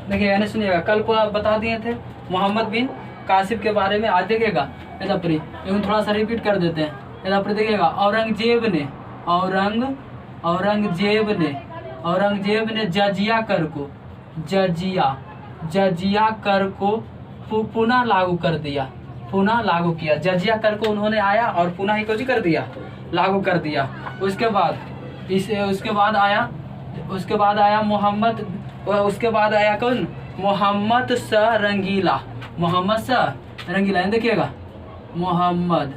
देखिएगा नहीं, सुनिएगा, कल को आप बता दिए थे मोहम्मद बिन कासिम के बारे में। आज देखिएगा इधर लेकिन थोड़ा सा रिपीट कर देते हैं। इधर देखिएगा, औरंगजेब ने जजिया कर को पुनः लागू कर दिया, पुनः लागू किया। जजिया कर को उन्होंने आया और पुनः ही कुछ कर दिया, लागू कर दिया। उसके बाद आया मोहम्मद, उसके बाद आया कौन? मोहम्मद शाह रंगीला। देखिएगा, मोहम्मद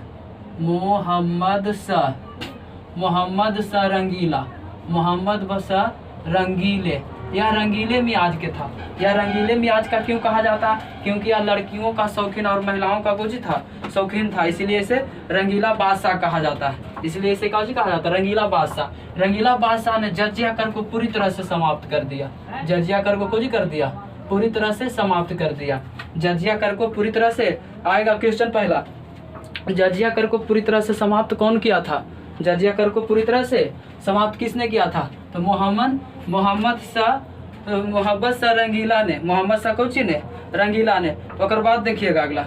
शाह रंगीले। यह रंगीले मियाज के था। यह रंगीले मियाज का क्यों कहा जाता? क्योंकि यह लड़कियों का शौकीन और महिलाओं का कुछ था, शौकीन था, इसीलिए इसे रंगीला बादशाह कहा जाता है। इसलिए इसे कहा जाता है रंगीला बादशाह। रंगीला बादशाह ने जजिया कर को पूरी तरह से समाप्त कर दिया। जजिया कर को कुछ कर दिया, पूरी तरह से समाप्त कर दिया। जजिया कर को पूरी तरह से आएगा क्वेश्चन पहला। जजिया कर को पूरी तरह से समाप्त कौन किया था? जजिया कर को पूरी तरह से समाप्त किसने किया था? तो मोहम्मद शाह रंगीला ने, मोहम्मद शाह कोची ने? रंगीला ने। तो ओकर बाद देखिएगा अगला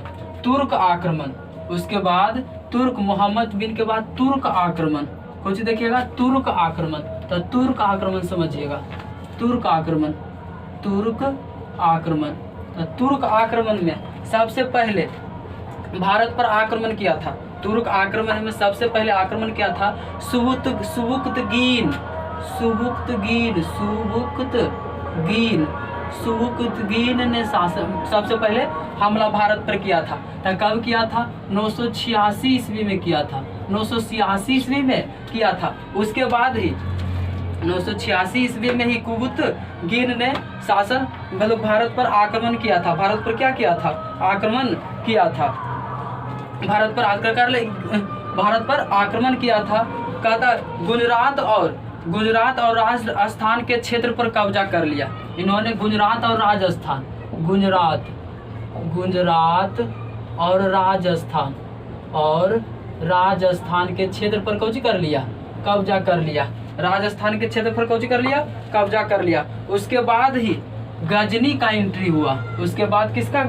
तुर्क आक्रमण। उसके बाद तुर्क, मोहम्मद बिन के बाद तुर्क आक्रमण। कुछ देखिएगा, तुर्क आक्रमण। तो तुर्क आक्रमण समझिएगा, तुर्क आक्रमण। तो तुर्क आक्रमण में सबसे पहले भारत पर आक्रमण किया था। तुर्क आक्रमण में सबसे पहले आक्रमण किया था सुबुक्तगीन ने सबसे पहले हमला भारत पर किया था। तो कब किया था? 986 ईस्वी में किया था। 986 ईस्वी में किया था। उसके बाद ही 986 ईस्वी में ही कुबुतगीन ने शासन मतलब भारत पर आक्रमण किया था। भारत पर क्या किया था? आक्रमण किया था। भारत पर आक्रमण किया था। कहता गुजरात और राजस्थान के क्षेत्र पर कब्जा कर लिया। इन्होंने गुजरात और राजस्थान के क्षेत्र पर कब्जा कर लिया। राजस्थान के क्षेत्र पर कब्जा कर लिया। उसके बाद ही गजनी का एंट्री हुआ। उसके बाद किसका?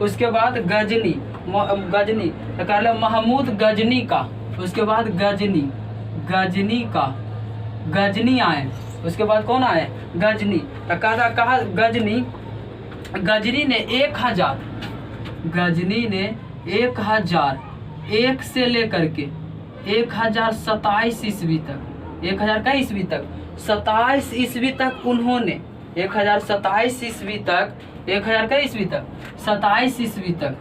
उसके बाद गजनी तो कह लो महमूद गजनी का। उसके बाद गजनी आए। उसके बाद कौन आए? गजनी। तो कहा गजनी ने 1001 से लेकर के 1027 ईस्वी तक, 1000 का ईस्वी तक, 27 ईस्वी तक उन्होंने 1027 ईस्वी तक, 1000 का ईस्वी तक, 27 ईस्वी तक,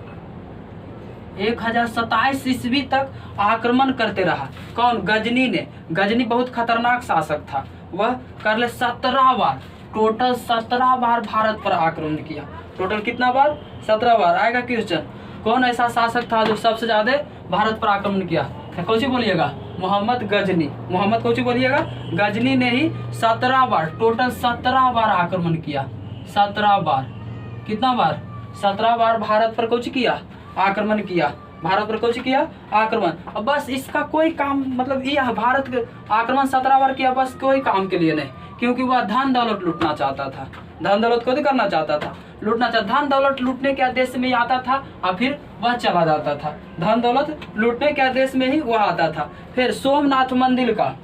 1027 ईस्वी तक आक्रमण करते रहा। कौन? गजनी ने। गजनी बहुत खतरनाक शासक था। वह कर ले 17 बार, टोटल 17 बार भारत पर आक्रमण किया। टोटल कितना बार? 17 बार। आएगा क्वेश्चन, कौन ऐसा शासक था जो सबसे ज्यादा भारत पर आक्रमण किया? कौन सी बोलिएगा? मोहम्मद गजनी। मोहम्मद कौन सी बोलिएगा? गजनी ने ही 17 बार, टोटल 17 बार आक्रमण किया। 17 बार। कितना बार? 17 बार भारत पर कुछ किया, आक्रमण किया। भारत पर कुछ किया, आक्रमण। अब बस इसका कोई काम मतलब यह भारत के आक्रमण 17 बार किया, बस कोई काम के लिए नहीं, क्योंकि वह धन दौलत लूटना चाहता था। धन दौलत को करना चाहता था, लूटना चाहता। धन दौलत लूटने के आदेश में आता था और फिर वह चला जाता था। धन दौलत लूटने के आदेश में ही वह आता था। फिर सोमनाथ मंदिर पर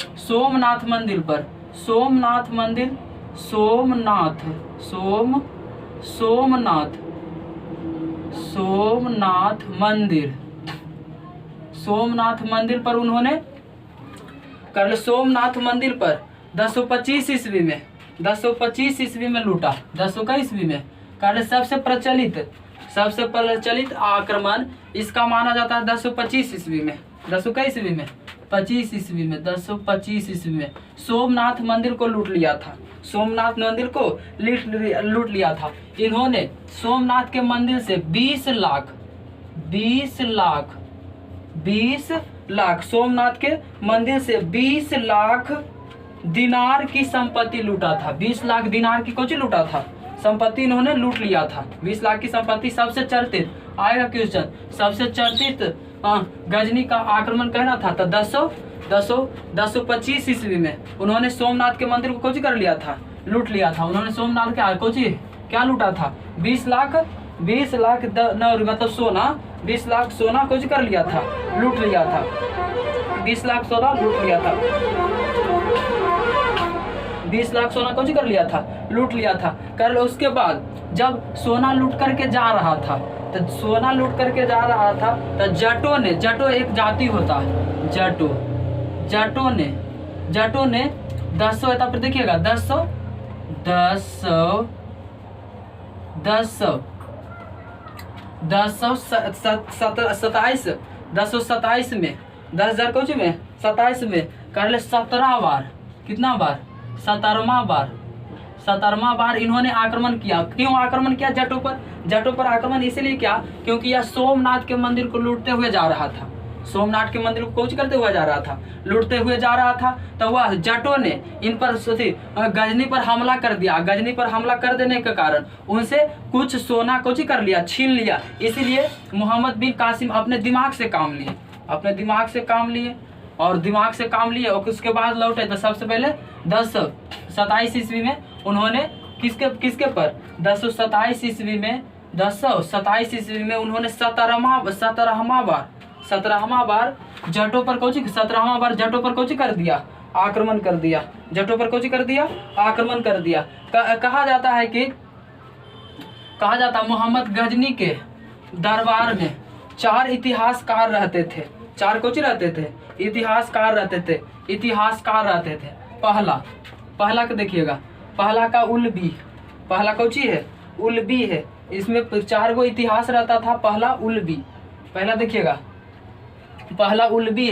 सोमनाथ मंदिर पर उन्होंने कर सोमनाथ मंदिर पर 1025 ईस्वी में लूटा। 10 का ईस्वी में कर सबसे प्रचलित आक्रमण इसका माना जाता है 1025 ईस्वी में। 10 का ईस्वी में, 25 ईस्वी में, 1025 ईस्वी में सोमनाथ मंदिर को लूट लिया था। सोमनाथ मंदिर को लूट लिया था। इन्होंने सोमनाथ के मंदिर से 20 लाख सोमनाथ के मंदिर से 20 लाख दिनार की संपत्ति लूटा था। 20 लाख दिनार की कुछ लूटा था, संपत्ति इन्होंने लूट लिया था। 20 लाख की संपत्ति। सबसे चर्चित आएगा क्वेश्चन, सबसे चर्चित गजनी का आक्रमण कहना था। तो 1025 ईस्वी में उन्होंने सोमनाथ के मंदिर को कुछ कर लिया था, लूट लिया था। उन्होंने सोमनाथ के कुछ क्या लूटा था? 20 लाख 9 मतलब सोना, 20 लाख सोना कुछ कर लिया था, लूट लिया था। 20 लाख सोना लूट लिया था, 20 लाख सोना कुछ कर लिया था, लूट लिया था। कर उसके बाद जब सोना लूट करके जा रहा था, तो सोना लूट करके जा रहा था तो जटो एक जाति होता है, जटो ने 10 तब पर देखिएगा 1027 में 10,000 कुछ में 27 में कर ले 17 बार, कितना बार? 17वां बार इन्होंने आक्रमण किया। क्यों आक्रमण किया? जटों पर आक्रमण इसलिए किया क्योंकि यह सोमनाथ के मंदिर को लूटते हुए जा रहा था, सोमनाथ के मंदिर को कुछ करते हुए जा रहा था, लूटते हुए जा रहा था। तो वह जटों ने इन पर गजनी पर हमला कर दिया। गजनी पर हमला कर देने के कारण उनसे कुछ सोना कुछ कर लिया, छीन लिया। इसीलिए मोहम्मद बिन कासिम अपने दिमाग से काम लिए और उसके बाद लौटे। तो सबसे पहले 1027 ईस्वी में उन्होंने किसके पर 1027 ईस्वी में उन्होंने 17वां बार जटों पर कुछ कर दिया, आक्रमण कर दिया। जटों पर कुछ कर दिया, आक्रमण कर दिया। कहा जाता मोहम्मद गजनी के दरबार में 4 इतिहासकार रहते थे, 4 कुछ रहते थे, इतिहासकार रहते थे। पहला का देखिएगा, पहला का उलबी, पहला कौची है? उलबी है। इसमें 4 गो इतिहास रहता था। पहला उलबी, पहला देखिएगा, पहला उलबी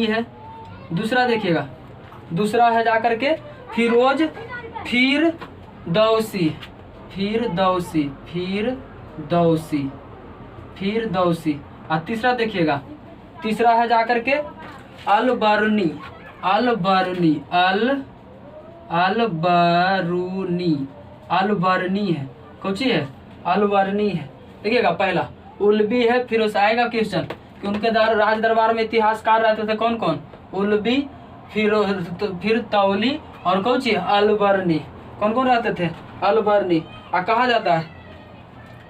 है। दूसरा देखिएगा, दूसरा है जाकर के फिरदौसी। और तीसरा देखिएगा, तीसरा है जाकर के अलबरूनी है। कौची है? अलबरूनी है। देखिएगा, पहला उलबी है। फिर उस आएगा क्वेश्चन कि उनके राज दरबार में इतिहासकार रहते थे कौन कौन? उलबी, फिर तौली और कौची? अलबरूनी। कौन कौन रहते थे? अलबरूनी। और कहा जाता है,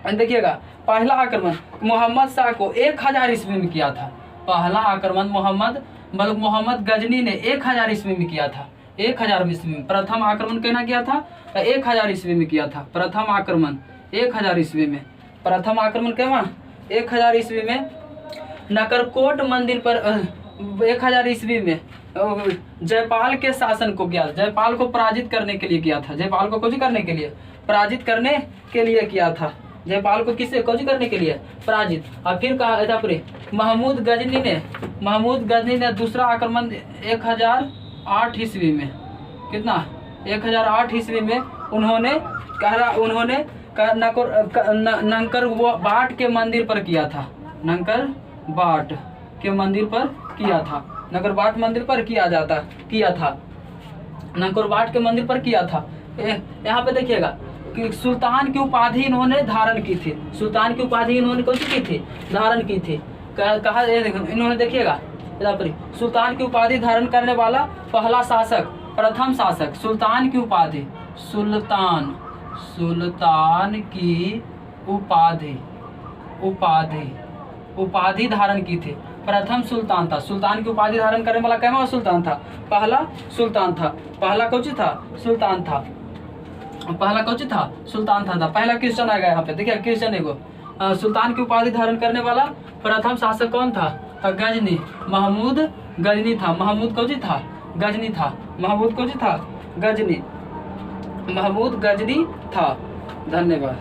देखिएगा, पहला आक्रमण मोहम्मद शाह को 1000 ईस्वी में किया था। पहला आक्रमण मोहम्मद गजनी ने 1000 ईस्वी में किया था। 1000 ईस्वी में प्रथम आक्रमण कहना किया था? 1000 ईस्वी में किया था। प्रथम आक्रमण 1000 ईस्वी में। प्रथम आक्रमण कहवा? 1000 ईस्वी में नकरकोट मंदिर पर 1000 ईस्वी में जयपाल के शासन को किया, जयपाल को पराजित करने के लिए किया था। जयपाल को कुछ करने के लिए, पराजित करने के लिए किया था। जयपाल को किससे कुछ करने के लिए? पराजित। और फिर कहा था पूरे महमूद गजनी ने दूसरा आक्रमण 1008 ईस्वी में, कितना? 1008 ईस्वी में उन्होंने नंकर बाट के मंदिर पर किया था। नंकर बाट मंदिर पर किया था। नंकर बाट मंदिर पर किया था। यहाँ पे देखिएगा कि सुल्तान की उपाधि इन्होंने धारण की थी। सुल्तान की उपाधि इन्होंने कौन सी की थी? धारण की थी। कहा इन्होंने, देखिएगा, सुल्तान की उपाधि धारण करने वाला पहला शासक, प्रथम शासक। सुल्तान की उपाधि उपाधि धारण की थी। प्रथम सुल्तान था। सुल्तान की उपाधि धारण करने वाला कैवा सुल्तान था? पहला सुल्तान था। पहला कौन था? सुल्तान था। पहला कौन था? सुल्तान था। पहला क्वेश्चन आएगा यहाँ पे। देखिए क्वेश्चन एगो, सुल्तान की उपाधि धारण करने वाला प्रथम शासक कौन था? गजनी। महमूद गजनी था। महमूद कौन था? गजनी था। महमूद कौन था? गजनी। महमूद गजनी था। धन्यवाद।